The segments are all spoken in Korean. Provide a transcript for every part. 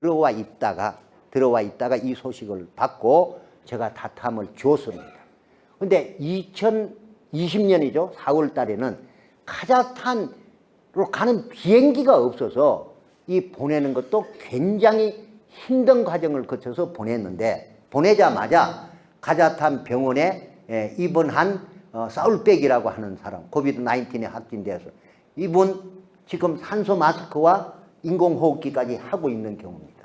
들어와 있다가 이 소식을 받고 제가 다탐을 줬습니다. 근데 2020년이죠. 4월 달에는 카자흐스탄으로 가는 비행기가 없어서 이 보내는 것도 굉장히 힘든 과정을 거쳐서 보냈는데, 보내자마자 카자흐스탄 병원에 입원한 사울백이라고 하는 사람, 코비드-19에 확진돼서 이분 지금 산소 마스크와 인공호흡기까지 하고 있는 경우입니다.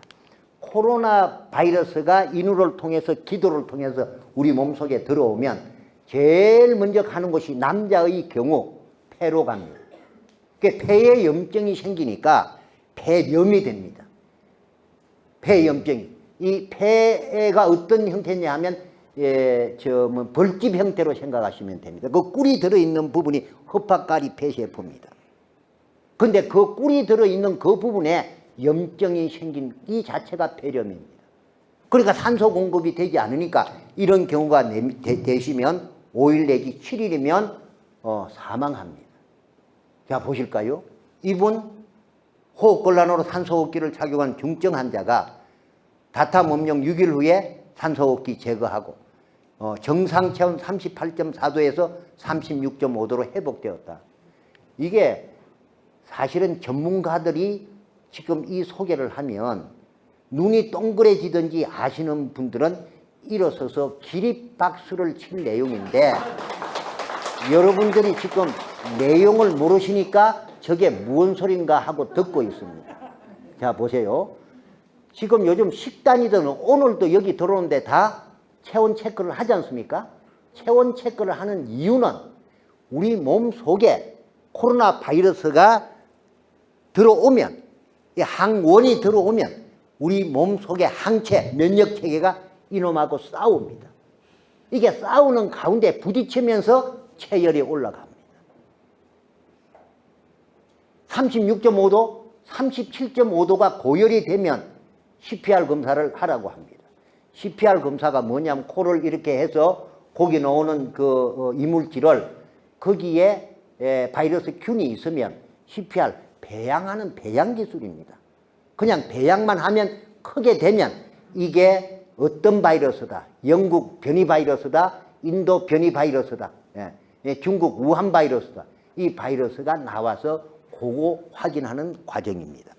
코로나 바이러스가 인후를 통해서, 기도를 통해서 우리 몸속에 들어오면 제일 먼저 가는 곳이 남자의 경우 폐로 갑니다. 폐에 염증이 생기니까 폐렴이 됩니다. 폐염증이. 이 폐가 어떤 형태냐 하면 벌집 형태로 생각하시면 됩니다. 그 꿀이 들어있는 부분이 허파까리 폐세포입니다. 근데 그 꿀이 들어있는 그 부분에 염증이 생긴 이 자체가 폐렴입니다. 그러니까 산소 공급이 되지 않으니까 이런 경우가 되시면 5일 내지 7일이면 사망합니다. 자, 보실까요? 이분 호흡곤란으로 산소호흡기를 착용한 중증 환자가 다탐 음용 6일 후에 산소호흡기 제거하고 정상 체온 38.4도에서 36.5도로 회복되었다. 이게 사실은 전문가들이 지금 이 소개를 하면 눈이 동그래지든지 아시는 분들은 일어서서 기립박수를 칠 내용인데, 여러분들이 지금 내용을 모르시니까 저게 무슨 소린가 하고 듣고 있습니다. 자, 보세요. 지금 요즘 식단이든 오늘도 여기 들어오는데 다 체온 체크를 하지 않습니까? 체온 체크를 하는 이유는 우리 몸 속에 코로나 바이러스가 들어오면, 이 항원이 들어오면 우리 몸 속에 항체, 면역체계가 이놈하고 싸웁니다. 이게 싸우는 가운데 부딪히면서 체열이 올라갑니다. 36.5도, 37.5도가 고열이 되면 CPR 검사를 하라고 합니다. CPR 검사가 뭐냐면 코를 이렇게 해서 거기 나오는 그 이물질을 거기에 바이러스 균이 있으면 CPR, 배양하는 배양 기술입니다. 그냥 배양만 하면 크게 되면 이게 어떤 바이러스다, 영국 변이 바이러스다, 인도 변이 바이러스다, 중국 우한 바이러스다, 이 바이러스가 나와서 그거 확인하는 과정입니다.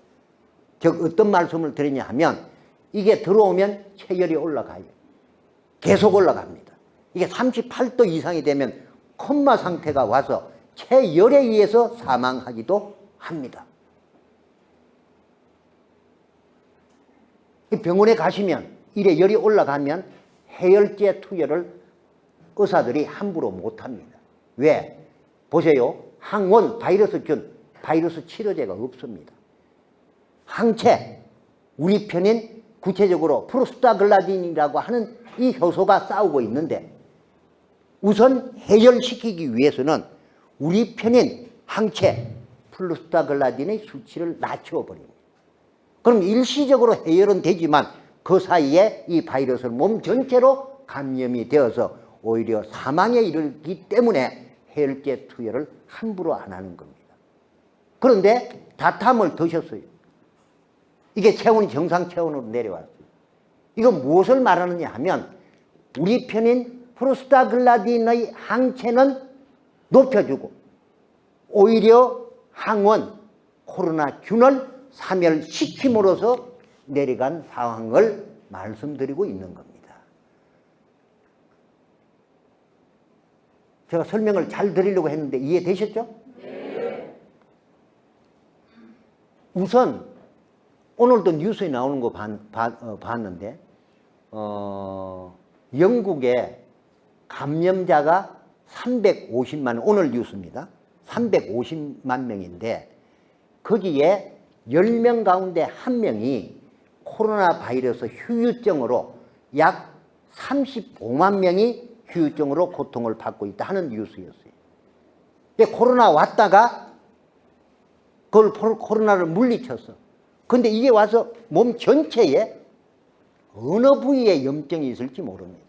즉 어떤 말씀을 드리냐 하면 이게 들어오면 체열이 올라가요. 계속 올라갑니다. 이게 38도 이상이 되면 콤마 상태가 와서 체열에 의해서 사망하기도 합니다. 병원에 가시면 이래 열이 올라가면 해열제 투여를 의사들이 함부로 못합니다. 왜? 보세요. 항원, 바이러스균, 바이러스 치료제가 없습니다. 항체, 우리 편인 구체적으로 프로스타글라딘이라고 하는 이 효소가 싸우고 있는데, 우선 해열시키기 위해서는 우리 편인 항체 프로스타글라딘의 수치를 낮춰버립니다. 그럼 일시적으로 해열은 되지만 그 사이에 이 바이러스는 몸 전체로 감염이 되어서 오히려 사망에 이르기 때문에 해열제 투여를 함부로 안 하는 겁니다. 그런데 다탐을 드셨어요. 이게 체온이 정상 체온으로 내려왔어요. 이건 무엇을 말하느냐 하면 우리 편인 프로스타글라딘의 항체는 높여주고 오히려 항원, 코로나균을 사멸시킴으로써 내려간 상황을 말씀드리고 있는 겁니다. 제가 설명을 잘 드리려고 했는데 이해되셨죠? 네. 우선 오늘도 뉴스에 나오는 거 봤는데 영국에 감염자가 350만, 오늘 뉴스입니다. 350만 명인데 거기에 10명 가운데 1명이 코로나 바이러스 후유증으로 약 35만 명이 후유증으로 고통을 받고 있다 하는 뉴스였어요. 근데 코로나 왔다가 그걸 코로나를 물리쳤어. 근데 이게 와서 몸 전체에 어느 부위에 염증이 있을지 모릅니다.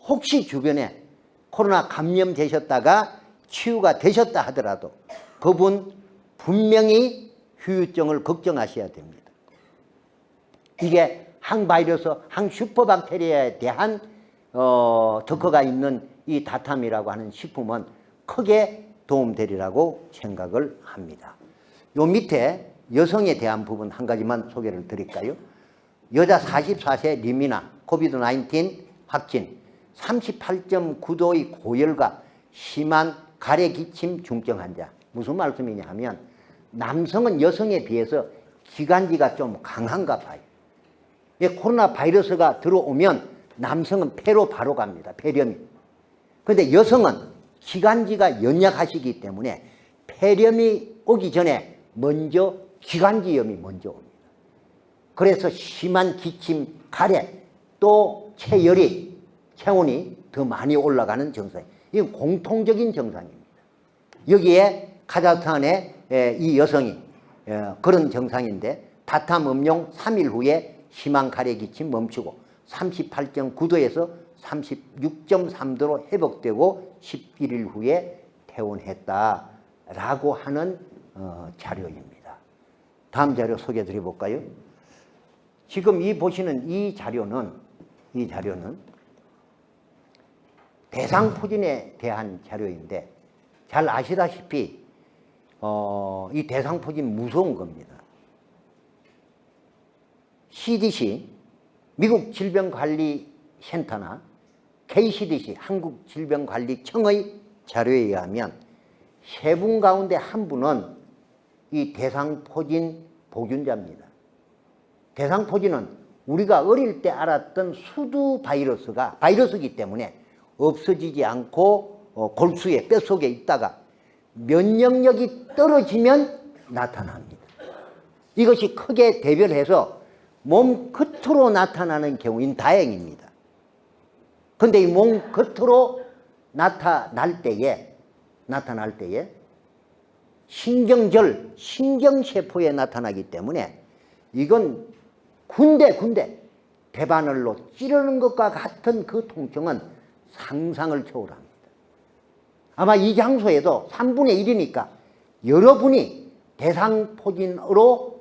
혹시 주변에 코로나 감염되셨다가 치유가 되셨다 하더라도 그분 분명히 후유증을 걱정하셔야 됩니다. 이게 항바이러스, 항슈퍼박테리아에 대한 특허가 있는 이 다탐이라고 하는 식품은 크게 도움되리라고 생각을 합니다. 요 밑에 여성에 대한 부분 한 가지만 소개를 드릴까요? 여자 44세 리미나 코비드-19 확진 38.9도의 고열과 심한 가래 기침 중증 환자. 무슨 말씀이냐 하면 남성은 여성에 비해서 기관지가 좀 강한가 봐요. 코로나 바이러스가 들어오면 남성은 폐로 바로 갑니다. 폐렴이. 그런데 여성은 기관지가 연약하시기 때문에 폐렴이 오기 전에 먼저 기관지염이 먼저 옵니다. 그래서 심한 기침, 가래, 또 체열이, 체온이 더 많이 올라가는 증상. 이건 공통적인 증상입니다. 여기에 카자흐스탄의 이 여성이 그런 증상인데 다탐 음용 3일 후에 심한 가래 기침 멈추고 38.9도에서 36.3도로 회복되고 11일 후에 퇴원했다라고 하는 자료입니다. 다음 자료 소개해 드려 볼까요? 지금 이 보시는 이 자료는 대상포진에 대한 자료인데 잘 아시다시피 이 대상포진 무서운 겁니다. CDC 미국 질병관리센터나 KCDC 한국질병관리청의 자료에 의하면 세 분 가운데 한 분은 이 대상포진 보균자입니다. 대상포진은 우리가 어릴 때 알았던 수두 바이러스가 바이러스이기 때문에 없어지지 않고 골수에 뼛속에 있다가 면역력이 떨어지면 나타납니다. 이것이 크게 대별해서 몸 겉으로 나타나는 경우인 다행입니다. 그런데 이 몸 겉으로 나타날 때에 신경절, 신경세포에 나타나기 때문에 이건 군데 대바늘로 찌르는 것과 같은 그 통증은 상상을 초월합니다. 아마 이 장소에도 3분의 1이니까 여러분이 대상포진으로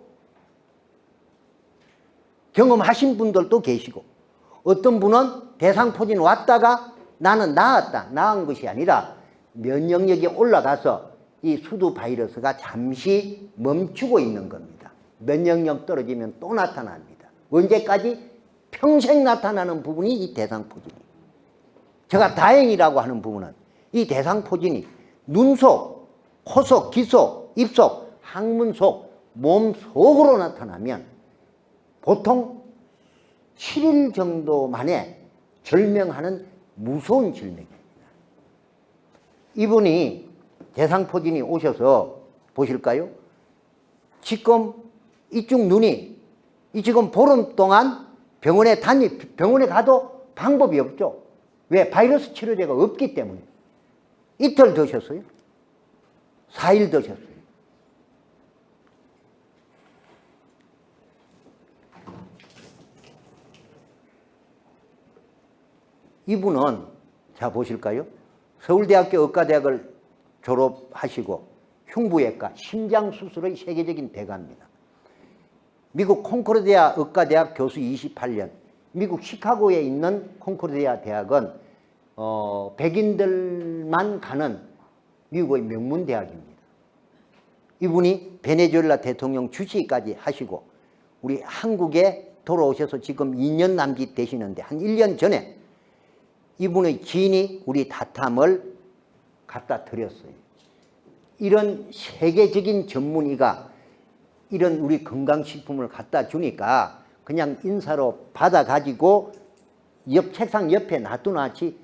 경험하신 분들도 계시고 어떤 분은 대상포진 왔다가 나는 나은 것이 아니라 면역력이 올라가서 이 수두 바이러스가 잠시 멈추고 있는 겁니다. 면역력 떨어지면 또 나타납니다. 언제까지? 평생 나타나는 부분이 이 대상포진이에요. 제가 다행이라고 하는 부분은 이 대상포진이 눈 속, 코 속, 귀 속, 입 속, 항문 속, 몸 속으로 나타나면 보통 7일 정도 만에 절명하는 무서운 질병입니다. 이분이 대상포진이 오셔서 보실까요? 지금 이쪽 눈이 지금 보름 동안 병원에 가도 방법이 없죠. 왜? 바이러스 치료제가 없기 때문에. 이틀 드셨어요? 4일 드셨어요. 이분은 자 보실까요? 서울대학교 의과대학을 졸업하시고 흉부외과, 심장수술의 세계적인 대가입니다. 미국 콘코르디아 의과대학 교수 28년, 미국 시카고에 있는 콘코르디아 대학은 백인들만 가는 미국의 명문대학입니다. 이분이 베네수엘라 대통령 주치의까지 하시고 우리 한국에 돌아오셔서 지금 2년 남짓 되시는데 한 1년 전에 이분의 지인이 우리 다탐을 갖다 드렸어요. 이런 세계적인 전문의가 이런 우리 건강식품을 갖다 주니까 그냥 인사로 받아가지고 책상 옆에 놔두놨지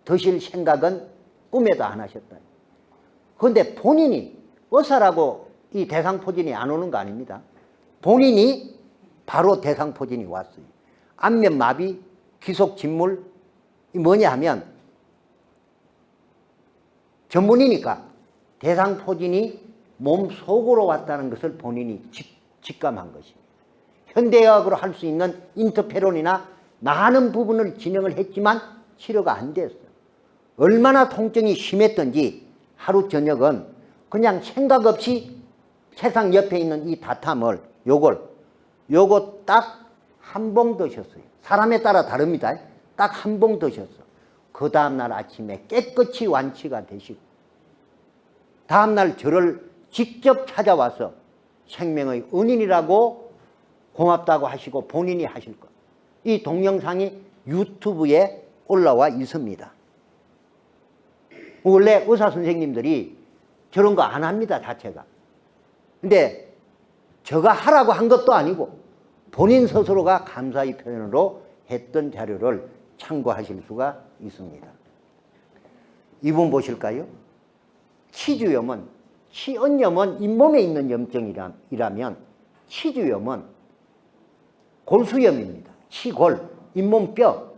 드실 생각은 꿈에도 안 하셨다. 그런데 본인이 의사라고 이 대상포진이 안 오는 거 아닙니다. 본인이 바로 대상포진이 왔어요. 안면마비, 귀속진물, 뭐냐 하면 전문이니까 대상포진이 몸 속으로 왔다는 것을 본인이 직감한 것입니다. 현대의학으로 할 수 있는 인터페론이나 많은 부분을 진행을 했지만 치료가 안 됐어요. 얼마나 통증이 심했던지 하루 저녁은 그냥 생각 없이 책상 옆에 있는 이 다탐을 요거 딱 한 봉 드셨어요. 사람에 따라 다릅니다. 딱 한 봉 드셨어. 그 다음날 아침에 깨끗이 완치가 되시고 다음날 저를 직접 찾아와서 생명의 은인이라고 고맙다고 하시고 본인이 하실 것. 이 동영상이 유튜브에 올라와 있습니다. 원래 의사 선생님들이 저런 거 안 합니다, 자체가. 근데 제가 하라고 한 것도 아니고 본인 스스로가 감사의 표현으로 했던 자료를 참고하실 수가 있습니다. 이분 보실까요? 치주염은, 치은염은 잇몸에 있는 염증이라면 치주염은 골수염입니다. 치골, 잇몸뼈,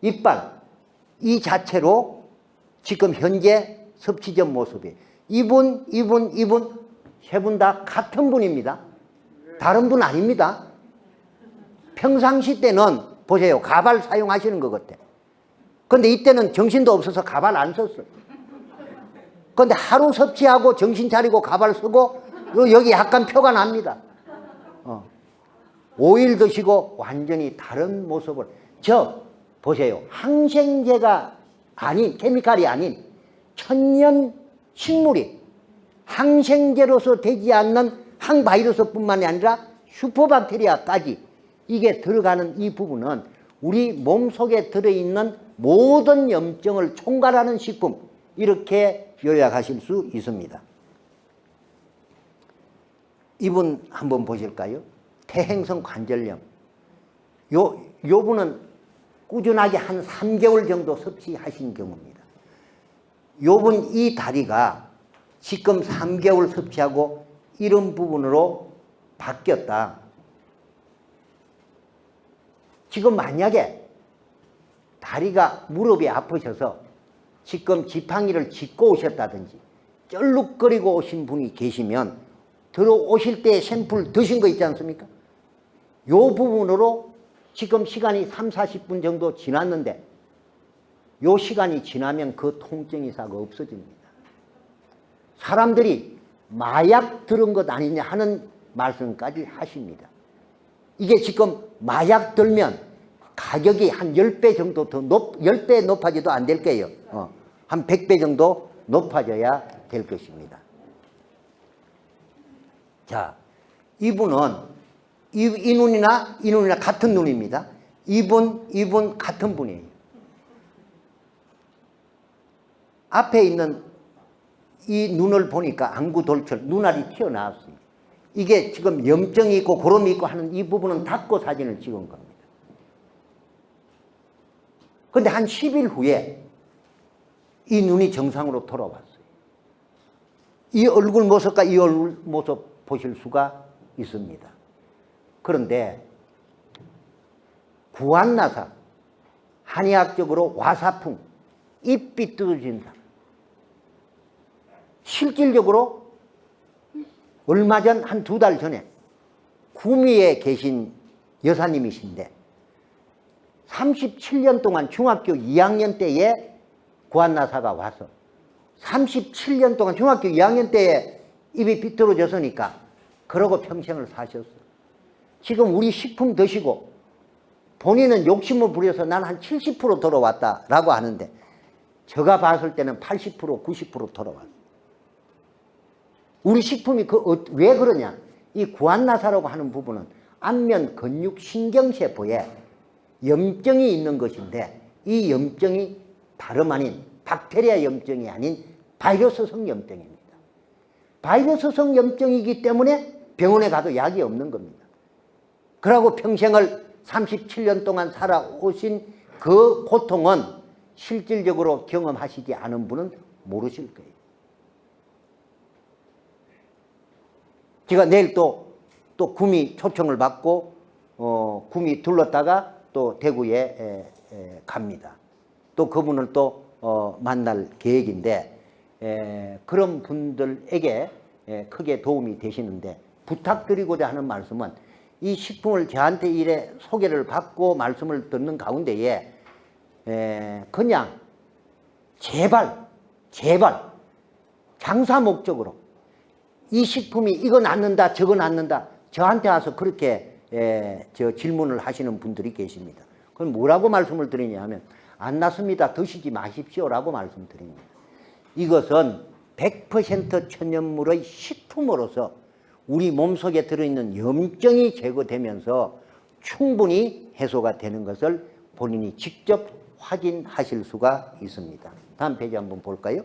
이빨 이 자체로 지금 현재 섭취전 모습이 이분 세 분 다 같은 분입니다. 다른 분 아닙니다. 평상시 때는 보세요. 가발 사용하시는 것 같아. 근데 이때는 정신도 없어서 가발 안 썼어요. 근데 하루 섭취하고 정신 차리고 가발 쓰고 여기 약간 표가 납니다. 5일 드시고 완전히 다른 모습을. 보세요. 항생제가 아닌, 케미칼이 아닌 천연 식물이 항생제로서 되지 않는 항바이러스뿐만이 아니라 슈퍼박테리아까지 이게 들어가는 이 부분은 우리 몸속에 들어있는 모든 염증을 총괄하는 식품, 이렇게 요약하실 수 있습니다. 이분 한번 보실까요? 퇴행성 관절염. 요 분은 꾸준하게 한 3개월 정도 섭취하신 경우입니다. 요 분 이 다리가 지금 3개월 섭취하고 이런 부분으로 바뀌었다. 지금 만약에 다리가 무릎이 아프셔서 지금 지팡이를 짚고 오셨다든지 쩔룩거리고 오신 분이 계시면 들어오실 때 샘플 드신 거 있지 않습니까? 요 부분으로 지금 시간이 3, 40분 정도 지났는데 요 시간이 지나면 그 통증이 싹 없어집니다. 사람들이 마약 들은 것 아니냐 하는 말씀까지 하십니다. 이게 지금 마약 들면 가격이 한 10배 정도 더 10배 높아져도 안 될 거예요. 한 100배 정도 높아져야 될 것입니다. 자, 이분은 이 눈이나 같은 눈입니다. 이분 같은 분이에요. 앞에 있는 이 눈을 보니까 안구돌출, 눈알이 튀어나왔어요. 이게 지금 염증이 있고 고름이 있고 하는 이 부분은 닫고 사진을 찍은 겁니다. 그런데 한 10일 후에 이 눈이 정상으로 돌아왔어요. 이 얼굴 모습과 이 얼굴 모습 보실 수가 있습니다. 그런데 구안나사, 한의학적으로 와사풍, 입 삐뚤어진 사람, 실질적으로 얼마 전 한 2달 전에 구미에 계신 여사님이신데 37년 동안 중학교 2학년 때에 구안나사가 와서 37년 동안 중학교 2학년 때에 입이 삐뚤어졌으니까 그러고 평생을 사셨어요. 지금 우리 식품 드시고 본인은 욕심을 부려서 난 한 70% 돌아왔다라고 하는데 제가 봤을 때는 80%, 90% 돌아왔어요. 우리 식품이 왜 그러냐? 이 구안나사라고 하는 부분은 안면 근육 신경세포에 염증이 있는 것인데 이 염증이 다름 아닌 박테리아 염증이 아닌 바이러스성 염증입니다. 바이러스성 염증이기 때문에 병원에 가도 약이 없는 겁니다. 그러고 평생을 37년 동안 살아오신 그 고통은 실질적으로 경험하시지 않은 분은 모르실 거예요. 제가 내일 또 구미 초청을 받고 구미 둘렀다가 또 대구에 갑니다. 또 그분을 또 만날 계획인데 그런 분들에게 크게 도움이 되시는데 부탁드리고자 하는 말씀은 이 식품을 저한테 이래 소개를 받고 말씀을 듣는 가운데에 그냥 제발 장사 목적으로 이 식품이 이거 낫는다 저거 낫는다 저한테 와서 그렇게 저 질문을 하시는 분들이 계십니다. 그럼 뭐라고 말씀을 드리냐 하면 안 났습니다. 드시지 마십시오라고 말씀드립니다. 이것은 100% 천연물의 식품으로서 우리 몸속에 들어있는 염증이 제거되면서 충분히 해소가 되는 것을 본인이 직접 확인하실 수가 있습니다. 다음 페이지 한번 볼까요?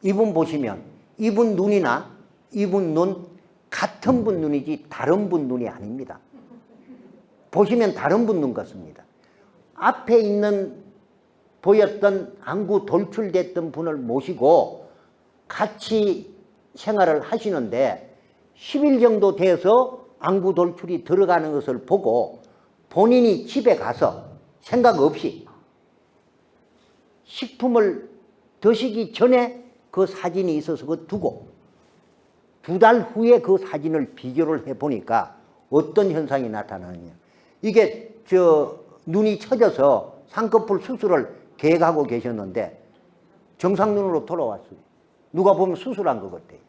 이분 보시면 이분 눈이나 이분 눈 같은 분 눈이지 다른 분 눈이 아닙니다. 보시면 다른 분 눈 같습니다. 앞에 있는 보였던 안구 돌출됐던 분을 모시고 같이 생활을 하시는데 10일 정도 돼서 안구 돌출이 들어가는 것을 보고 본인이 집에 가서 생각 없이 식품을 드시기 전에 그 사진이 있어서 그거 두고 2달 후에 그 사진을 비교를 해보니까 어떤 현상이 나타나느냐. 이게 눈이 처져서 쌍꺼풀 수술을 계획하고 계셨는데 정상 눈으로 돌아왔어요. 누가 보면 수술한 것 같아요.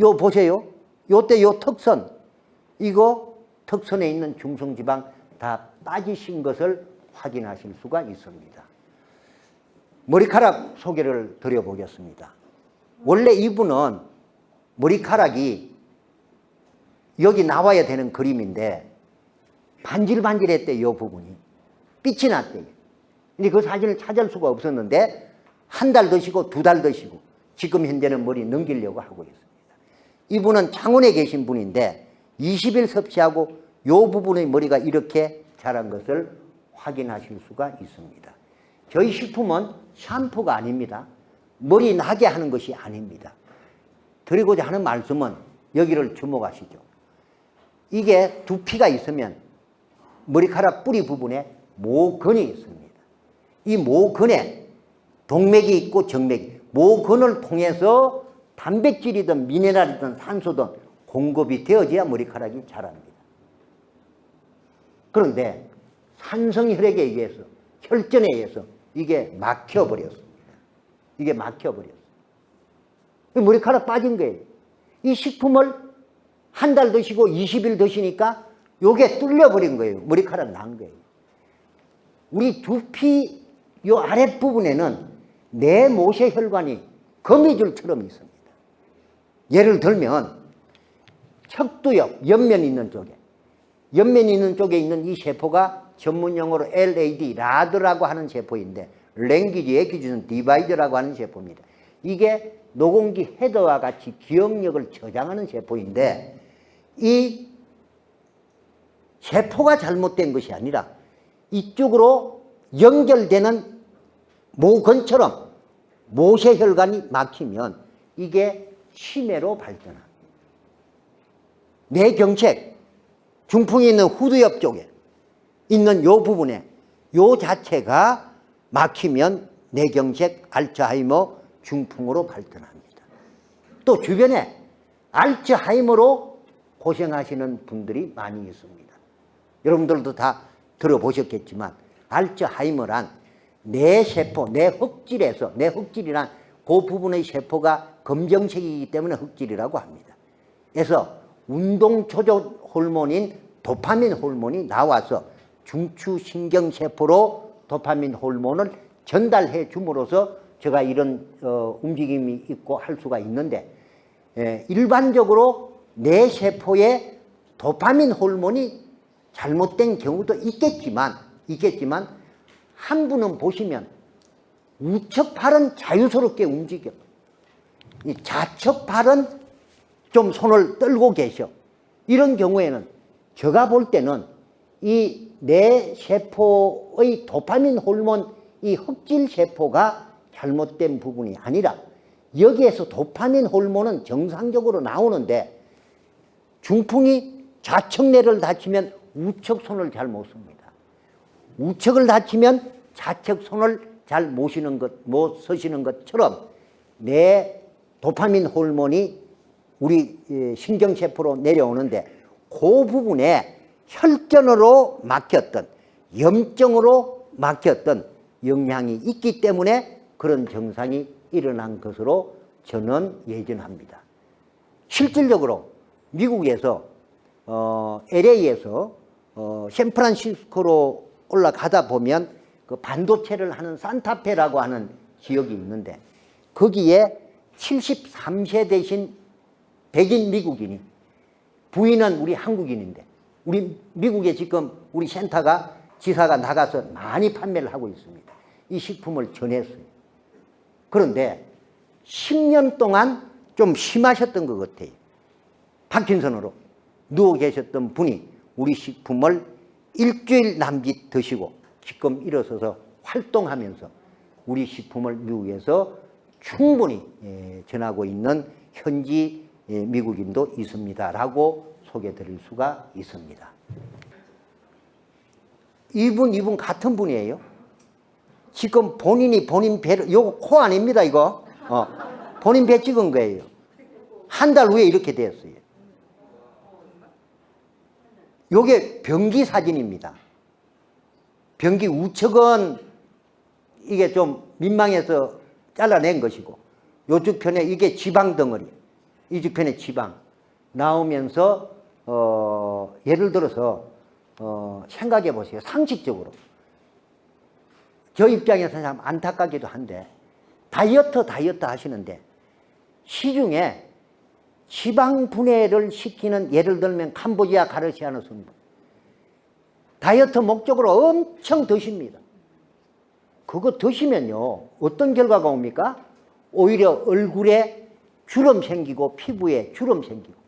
요 보세요. 요때 요 턱선, 이거 턱선에 있는 중성지방 다 빠지신 것을 확인하실 수가 있습니다. 머리카락 소개를 드려보겠습니다. 원래 이분은 머리카락이 여기 나와야 되는 그림인데 반질반질했대요. 이 부분이 빛이 났대요. 근데 그 사진을 찾을 수가 없었는데 1달 드시고 2달 드시고 지금 현재는 머리 넘기려고 하고 있습니다. 이분은 창원에 계신 분인데 20일 섭취하고 이 부분의 머리가 이렇게 자란 것을 확인하실 수가 있습니다. 저희 식품은 샴푸가 아닙니다. 머리 나게 하는 것이 아닙니다. 드리고자 하는 말씀은 여기를 주목하시죠. 이게 두피가 있으면 머리카락 뿌리 부분에 모근이 있습니다. 이 모근에 동맥이 있고 정맥이, 모근을 통해서 단백질이든 미네랄이든 산소든 공급이 되어져야 머리카락이 자랍니다. 그런데 산성혈액에 의해서, 혈전에 의해서 이게 막혀버렸습니다. 이게 막혀버렸어요. 머리카락 빠진 거예요. 이 식품을 1달 드시고 20일 드시니까 요게 뚫려버린 거예요. 머리카락 난 거예요. 우리 두피 요 아랫부분에는 내모세혈관이 거미줄처럼 있습니다. 예를 들면 척두엽, 옆면 있는 쪽에 있는 이 세포가 전문용어로 LAD, 라드라고 하는 세포인데 랭귀지, 에퀴즈는 디바이더라고 하는 세포입니다. 이게 노공기 헤더와 같이 기억력을 저장하는 세포인데 이 세포가 잘못된 것이 아니라 이쪽으로 연결되는 모근처럼 모세혈관이 막히면 이게 치매로 발전합니다. 뇌경색, 중풍이 있는 후두엽 쪽에 있는 요 부분에 요 자체가 막히면 뇌경색, 알츠하이머, 중풍으로 발전합니다. 또 주변에 알츠하이머로 고생하시는 분들이 많이 있습니다. 여러분들도 다 들어보셨겠지만 알츠하이머란 뇌세포, 뇌흑질이란 그 부분의 세포가 검정색이기 때문에 흑질이라고 합니다. 그래서 운동조절 호르몬인 도파민 호르몬이 나와서 중추신경세포로 도파민 호르몬을 전달해 줌으로써 제가 이런 움직임이 있고 할 수가 있는데 일반적으로 뇌세포에 도파민 호르몬이 잘못된 경우도 있겠지만 한 분은 보시면 우측팔은 자유스럽게 움직여. 이 좌측팔은 좀 손을 떨고 계셔. 이런 경우에는 제가 볼 때는 이 뇌세포의 도파민 호르몬 이 흑질 세포가 잘못된 부분이 아니라 여기에서 도파민 호르몬은 정상적으로 나오는데 중풍이 좌측 뇌를 다치면 우측 손을 잘 못 씁니다. 우측을 다치면 좌측 손을 잘 못 쓰시는 것처럼 뇌 도파민 호르몬이 우리 신경세포로 내려오는데 그 부분에 혈전으로 막혔던 염증으로 막혔던 영향이 있기 때문에 그런 증상이 일어난 것으로 저는 예견합니다. 실질적으로 미국에서 LA에서 샌프란시스코로 올라가다 보면 그 반도체를 하는 산타페라고 하는 지역이 있는데 거기에 73세 되신 백인 미국인이 부인은 우리 한국인인데 우리 미국에 지금 우리 센터가 지사가 나가서 많이 판매를 하고 있습니다. 이 식품을 전했어요. 그런데 10년 동안 좀 심하셨던 것 같아요. 파킨슨으로 누워 계셨던 분이 우리 식품을 일주일 남짓 드시고 지금 일어서서 활동하면서 우리 식품을 미국에서 충분히 전하고 있는 현지 미국인도 있습니다. 라고 소개해 드릴 수가 있습니다. 이분 같은 분이에요. 지금 본인이 본인 배를, 요거 코 아닙니다, 이거. 본인 배 찍은 거예요. 한 달 후에 이렇게 됐어요. 요게 변기 사진입니다. 변기 우측은 이게 좀 민망해서 잘라낸 것이고 요쪽 편에 이게 지방 덩어리, 이쪽 편에 지방 나오면서 예를 들어서 생각해 보세요. 상식적으로 저 입장에서 참 안타깝기도 한데 다이어트 하시는데 시중에 지방 분해를 시키는 예를 들면 캄보디아 가르시아노 성분 다이어트 목적으로 엄청 드십니다. 그거 드시면요 어떤 결과가 옵니까? 오히려 얼굴에 주름 생기고 피부에 주름 생기고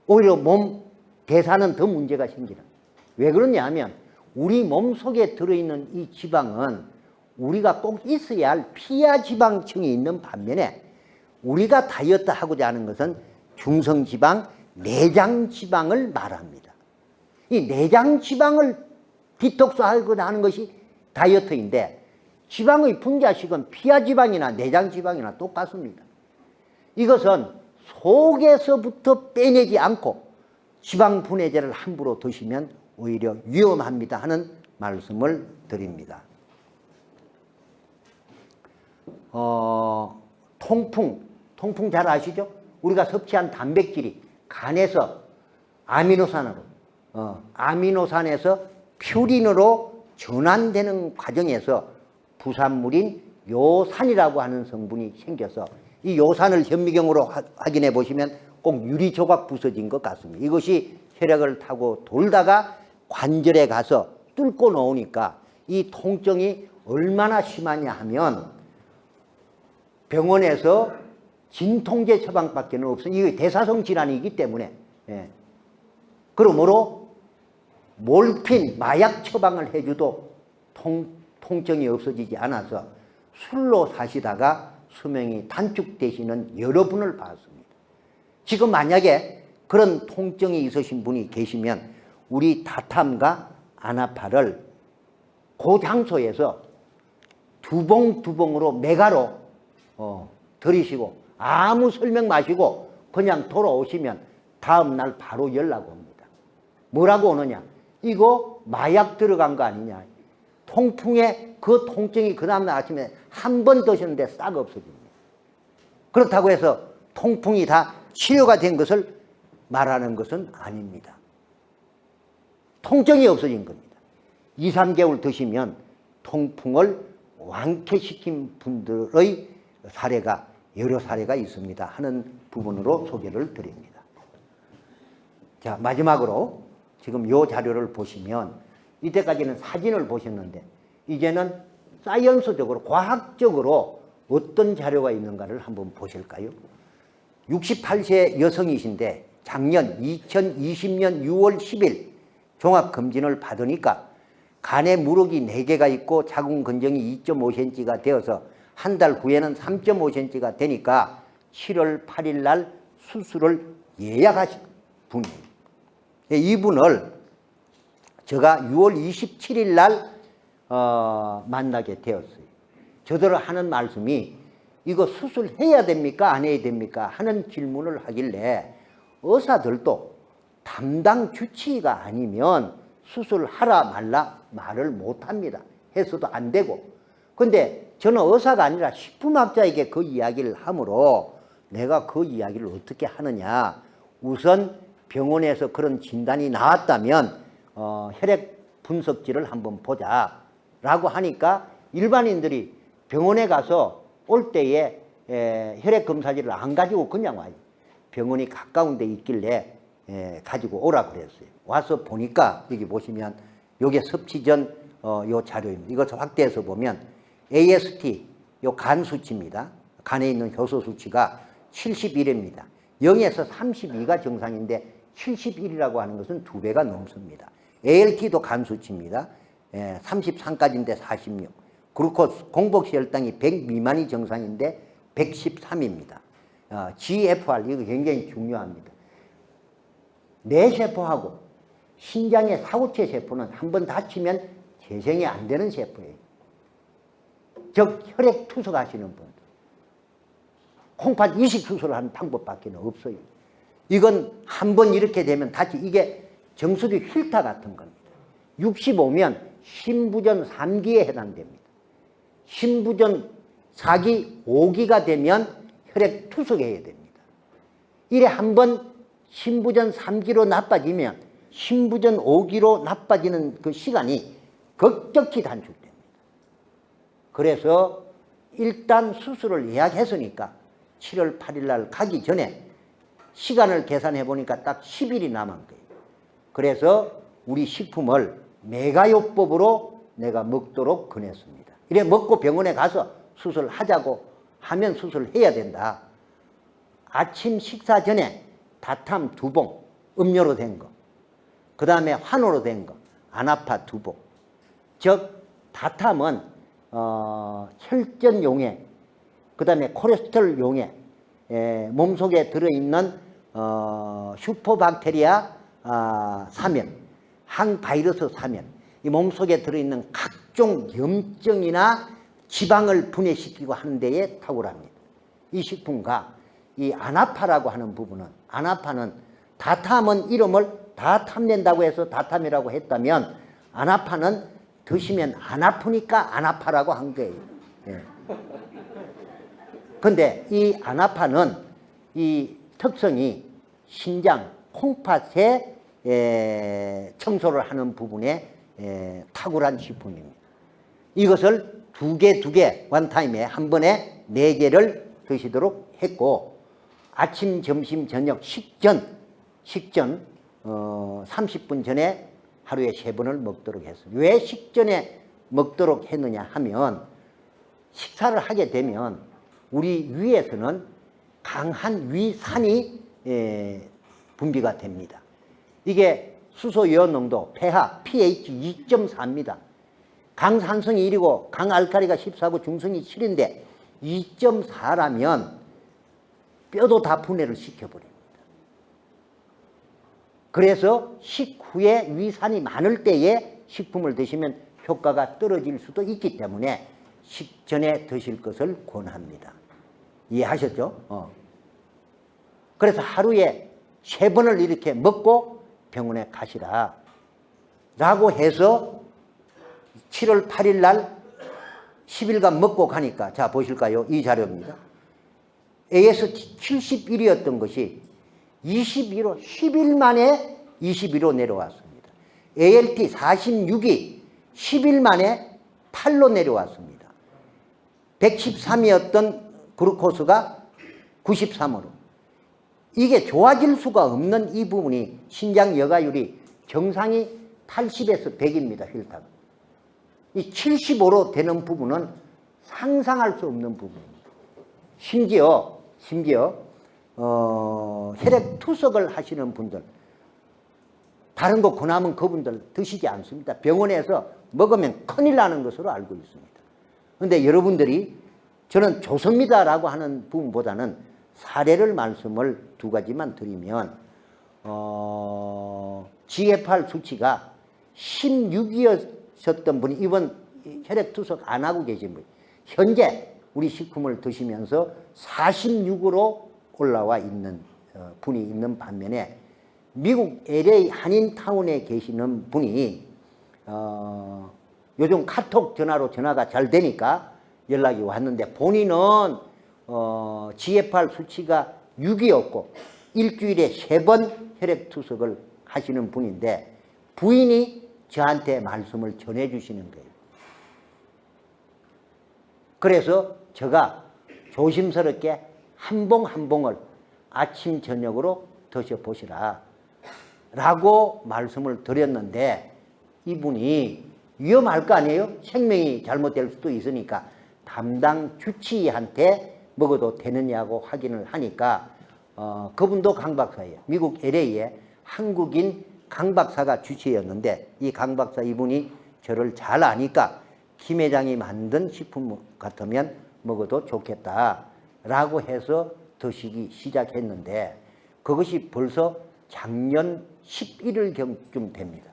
오히려 몸 대사는 더 문제가 생기는. 왜 그러냐 하면 우리 몸 속에 들어있는 이 지방은 우리가 꼭 있어야 할 피하 지방층이 있는 반면에 우리가 다이어트 하고자 하는 것은 중성지방, 내장지방을 말합니다. 이 내장지방을 디톡스하고자 하는 것이 다이어트인데 지방의 분자식은 피하지방이나 내장지방이나 똑같습니다. 이것은 속에서부터 빼내지 않고 지방 분해제를 함부로 드시면 오히려 위험합니다 하는 말씀을 드립니다. 통풍 잘 아시죠? 우리가 섭취한 단백질이 간에서 아미노산에서 퓨린으로 전환되는 과정에서 부산물인 요산이라고 하는 성분이 생겨서 이 요산을 현미경으로 확인해 보시면 꼭 유리 조각 부서진 것 같습니다. 이것이 혈액을 타고 돌다가 관절에 가서 뚫고 놓으니까 이 통증이 얼마나 심하냐 하면 병원에서 진통제 처방밖에 없어요. 이게 대사성 질환이기 때문에. 그러므로 몰핀, 마약 처방을 해줘도 통증이 없어지지 않아서 술로 사시다가 수명이 단축되시는 여러분을 봤습니다. 지금 만약에 그런 통증이 있으신 분이 계시면 우리 다탐과 아나파를 그 장소에서 두봉으로 메가로 들이시고 아무 설명 마시고 그냥 돌아오시면 다음날 바로 연락 옵니다. 뭐라고 오느냐? 이거 마약 들어간 거 아니냐? 통풍에 그 통증이 그 다음날 아침에 한 번 드셨는데 싹 없어집니다. 그렇다고 해서 통풍이 다 치료가 된 것을 말하는 것은 아닙니다. 통증이 없어진 겁니다. 2, 3개월 드시면 통풍을 완쾌시킨 분들의 사례가 여러 사례가 있습니다 하는 부분으로 소개를 드립니다. 자, 마지막으로 지금 이 자료를 보시면 이때까지는 사진을 보셨는데 이제는 사이언스적으로 과학적으로 어떤 자료가 있는가를 한번 보실까요? 68세 여성이신데 작년 2020년 6월 10일 종합검진을 받으니까 간에 물혹이 4개가 있고 자궁 근정이 2.5cm가 되어서 한 달 후에는 3.5cm가 되니까 7월 8일 날 수술을 예약하신 분이에요. 이분을 제가 6월 27일 날 만나게 되었어요. 저들 하는 말씀이 이거 수술해야 됩니까? 안 해야 됩니까? 하는 질문을 하길래 의사들도 담당 주치의가 아니면 수술하라 말라 말을 못합니다. 해서도 안 되고. 근데 저는 의사가 아니라 식품학자에게 그 이야기를 하므로 내가 그 이야기를 어떻게 하느냐. 우선 병원에서 그런 진단이 나왔다면 혈액 분석지를 한번 보자라고 하니까 일반인들이 병원에 가서 올 때에 혈액 검사지를 안 가지고 그냥 와요. 병원이 가까운 데 있길래 가지고 오라 그랬어요. 와서 보니까 여기 보시면 요게 섭취 전 요 자료입니다. 이것을 확대해서 보면 AST 요 간 수치입니다. 간에 있는 효소 수치가 71입니다. 0에서 32가 정상인데 71이라고 하는 것은 2배가 넘습니다. ALT도 간 수치입니다. 33까지인데 46. 글루코스 공복시 혈당이 100 미만이 정상인데 113입니다. GFR 이거 굉장히 중요합니다. 뇌세포하고 신장의 사구체 세포는 한번 다치면 재생이 안 되는 세포예요. 즉 혈액 투석하시는 분들, 콩팥 이식 수술을 하는 방법밖에 없어요. 이건 한번 이렇게 되면 다치, 이게 정수리 휠타 같은 겁니다. 65면 신부전 3기에 해당됩니다. 신부전 4기, 5기가 되면 혈액 투석해야 됩니다. 이래 한번 신부전 3기로 나빠지면 신부전 5기로 나빠지는 그 시간이 급격히 단축됩니다. 그래서 일단 수술을 예약했으니까 7월 8일 날 가기 전에 시간을 계산해 보니까 딱 10일이 남은 거예요. 그래서 우리 식품을 메가요법으로 내가 먹도록 권했습니다. 이래 먹고 병원에 가서 수술하자고 하면 수술해야 된다. 아침 식사 전에 다탐 2봉, 음료로 된 거. 그 다음에 환으로 된 거, 아나파 2봉. 즉 다탐은 혈전용액, 그 다음에 콜레스테롤 용액, 몸속에 들어있는 슈퍼박테리아 사면, 항바이러스 사면, 이 몸속에 들어있는 각종 염증이나 지방을 분해시키고 하는 데에 탁월합니다. 이 식품과 이 아나파라고 하는 부분은, 아나파는 다탐은 이름을 다 탐낸다고 해서 다탐이라고 했다면 아나파는 드시면 안 아프니까 아나파라고 한 거예요. 근데 이 아나파는 이 특성이 신장, 콩팥에 청소를 하는 부분에 탁월한 식품입니다. 이것을 두 개 원타임에 한 번에 4개를 드시도록 했고, 아침, 점심, 저녁 식전 30분 전에 하루에 3번을 먹도록 했습니다. 왜 식전에 먹도록 했느냐 하면, 식사를 하게 되면 우리 위에서는 강한 위산이 분비가 됩니다. 이게 수소이온 농도, pH 2.4입니다. 강산성이 1이고 강알칼리가 14고 중성이 7인데 2.4라면 뼈도 다 분해를 시켜버립니다. 그래서 식후에 위산이 많을 때에 식품을 드시면 효과가 떨어질 수도 있기 때문에 식전에 드실 것을 권합니다. 이해하셨죠? 그래서 하루에 3번을 이렇게 먹고 병원에 가시라 라고 해서 7월 8일 날 10일간 먹고 가니까, 자 보실까요? 이 자료입니다. AST 71이었던 것이 22로 10일 만에 22로 내려왔습니다. ALT 46이 10일 만에 8로 내려왔습니다. 113이었던 글루코스가 93으로. 이게 좋아질 수가 없는 이 부분이, 신장 여가율이 정상이 80에서 100입니다. 혈당. 이 75로 되는 부분은 상상할 수 없는 부분입니다. 심지어 혈액 투석을 하시는 분들, 다른 거 권하면 그분들 드시지 않습니다. 병원에서 먹으면 큰일 나는 것으로 알고 있습니다. 그런데 여러분들이, 저는 좋습니다라고 하는 부분보다는 사례를 말씀을 2가지만 드리면, GFR 수치가 16이었던 분이 이번 혈액 투석 안 하고 계신 분, 현재 우리 식품을 드시면서 46으로 올라와 있는 분이 있는 반면에, 미국 LA 한인타운에 계시는 분이 요즘 카톡 전화로 전화가 잘 되니까 연락이 왔는데, 본인은 GFR 수치가 6이었고 일주일에 3번 혈액투석을 하시는 분인데 부인이 저한테 말씀을 전해주시는 거예요. 그래서 제가 조심스럽게 한 봉 한 봉을 아침 저녁으로 드셔보시라 라고 말씀을 드렸는데 이분이 위험할 거 아니에요? 생명이 잘못될 수도 있으니까 담당 주치의한테 먹어도 되느냐고 확인을 하니까 그분도 강 박사예요. 미국 LA에 한국인 강 박사가 주치의였는데 이 강 박사 이분이 저를 잘 아니까 김 회장이 만든 식품 같으면 먹어도 좋겠다라고 해서 드시기 시작했는데 그것이 벌써 작년 11월경쯤 됩니다.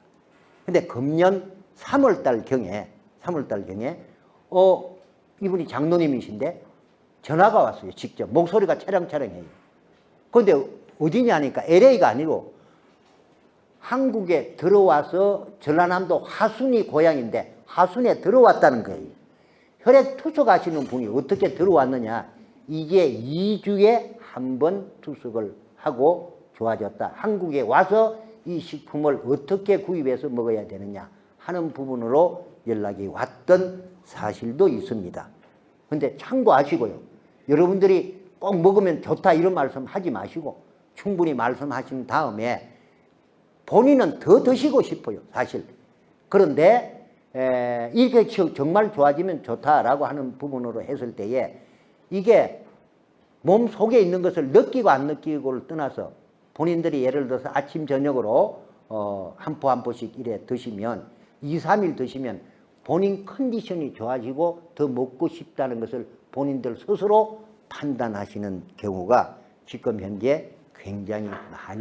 근데 금년 3월달경에 이분이 장로님이신데 전화가 왔어요. 직접 목소리가 차량차량해요. 그런데 어디냐니까 LA가 아니고 한국에 들어와서 전라남도 하순이 고향인데 하순에 들어왔다는 거예요. 혈액 투석하시는 분이 어떻게 들어왔느냐. 이게 2주에 한 번 투석을 하고 좋아졌다. 한국에 와서 이 식품을 어떻게 구입해서 먹어야 되느냐 하는 부분으로 연락이 왔던 사실도 있습니다. 근데 참고하시고요. 여러분들이 꼭 먹으면 좋다 이런 말씀 하지 마시고 충분히 말씀하신 다음에 본인은 더 드시고 싶어요. 사실. 그런데 이게 정말 좋아지면 좋다라고 하는 부분으로 했을 때에 이게 몸 속에 있는 것을 느끼고 안 느끼고를 떠나서 본인들이 예를 들어서 아침 저녁으로 한 포 한 포씩 이래 드시면 2, 3일 드시면 본인 컨디션이 좋아지고 더 먹고 싶다는 것을 본인들 스스로 판단하시는 경우가 지금 현재 굉장히 많이